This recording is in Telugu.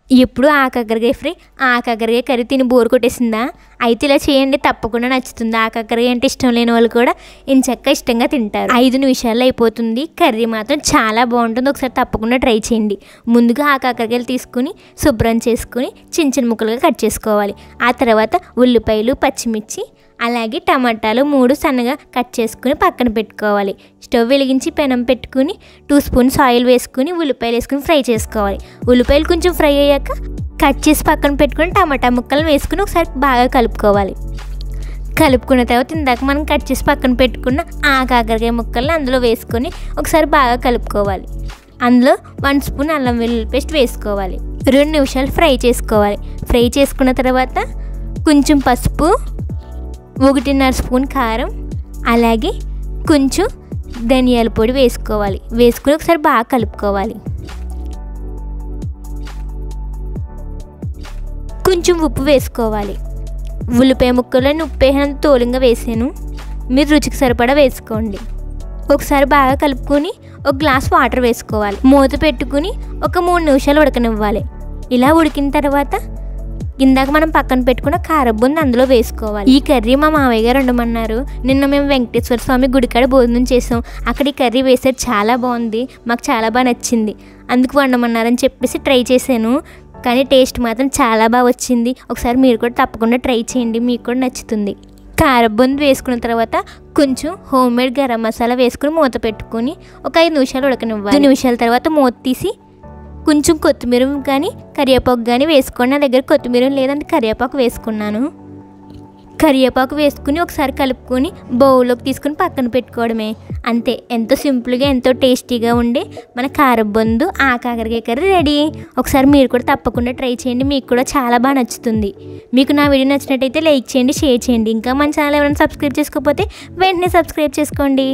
ఎప్పుడు ఆకాకరకాయ ఫ్రై ఆకాకరకాయ కర్రీ తిని బోర్ కొట్టేసిందా? అయితే ఇలా చేయండి, తప్పకుండా నచ్చుతుంది. ఆకాకరకాయ అంటే ఇష్టం లేని వాళ్ళు కూడా ఇంచక్క ఇష్టంగా తింటారు. 5 నిమిషాల్లో అయిపోతుంది. కర్రీ మాత్రం చాలా బాగుంటుంది. ఒకసారి తప్పకుండా ట్రై చేయండి. ముందుగా ఆకాకరకాయలు తీసుకుని శుభ్రం చేసుకుని చిన్న చిన్న ముక్కలుగా కట్ చేసుకోవాలి. ఆ తర్వాత ఉల్లిపాయలు, పచ్చిమిర్చి అలాగే టమాటాలు 3 సన్నగా కట్ చేసుకుని పక్కన పెట్టుకోవాలి. స్టవ్ వెలిగించి పెనం పెట్టుకుని 2 స్పూన్స్ ఆయిల్ వేసుకుని ఉల్లిపాయలు వేసుకుని ఫ్రై చేసుకోవాలి. ఉల్లిపాయలు కొంచెం ఫ్రై అయ్యాక కట్ చేసి పక్కన పెట్టుకుని టమాటా ముక్కలు వేసుకుని ఒకసారి బాగా కలుపుకోవాలి. కలుపుకున్న తర్వాత ఇందాక మనం కట్ చేసి పక్కన పెట్టుకున్న ఆకాకరకాయ ముక్కల్ని అందులో వేసుకొని ఒకసారి బాగా కలుపుకోవాలి. అందులో 1 స్పూన్ అల్లం వెల్లుల్లి పేస్ట్ వేసుకోవాలి. 2 నిమిషాలు ఫ్రై చేసుకోవాలి. ఫ్రై చేసుకున్న తర్వాత కొంచెం పసుపు, 1.5 స్పూన్ కారం అలాగే కొంచెం ధనియాల పొడి వేసుకోవాలి. వేసుకుని ఒకసారి బాగా కలుపుకోవాలి. కొంచెం ఉప్పు వేసుకోవాలి. ఉల్లిపాయ ముక్కలను ఉప్పు వేసినంత తోలంగా వేసాను. మీరు రుచికి సరిపడా వేసుకోండి. ఒకసారి బాగా కలుపుకొని ఒక గ్లాస్ వాటర్ వేసుకోవాలి. మూత పెట్టుకుని ఒక 3 నిమిషాలు ఉడకనివ్వాలి. ఇలా ఉడికిన తర్వాత ఇందాక మనం పక్కన పెట్టుకున్న కారబుంది అందులో వేసుకోవాలి. ఈ కర్రీ మా మావయ్య గారు వండమన్నారు. నిన్న మేము వెంకటేశ్వర స్వామి గుడికాడ భోజనం చేసాం. అక్కడ ఈ కర్రీ వేసారు, చాలా బాగుంది. మాకు చాలా బాగా నచ్చింది. అందుకు వండమన్నారని చెప్పేసి ట్రై చేశాను. కానీ టేస్ట్ మాత్రం చాలా బాగా వచ్చింది. ఒకసారి మీరు కూడా తప్పకుండా ట్రై చేయండి, మీకు కూడా నచ్చుతుంది. కారబుంది వేసుకున్న తర్వాత కొంచెం హోమ్ మేడ్ గరం మసాలా వేసుకుని మూత పెట్టుకుని ఒక 5 నిమిషాలు ఉడకనివ్వాలి. 5 నిమిషాల తర్వాత మూత తీసి కొంచెం కొత్తిమీర కానీ కరివేపాకు కానీ వేసుకోండి. నా దగ్గర కొత్తిమీర లేదంటే కరివేపాకు వేసుకున్నాను. కరివేపాకు వేసుకుని ఒకసారి కలుపుకొని బౌల్లోకి తీసుకుని పక్కన పెట్టుకోవడమే. అంతే, ఎంతో సింపుల్గా ఎంతో టేస్టీగా ఉండే మన కారబుందు ఆకాకరకాయ కర్రీ రెడీ. ఒకసారి మీరు కూడా తప్పకుండా ట్రై చేయండి, మీకు కూడా చాలా బాగా నచ్చుతుంది. మీకు నా వీడియో నచ్చినట్టయితే లైక్ చేయండి, షేర్ చేయండి. ఇంకా మన ఛానల్ ఎవరైనా సబ్స్క్రైబ్ చేసుకోకపోతే వెంటనే సబ్స్క్రైబ్ చేసుకోండి.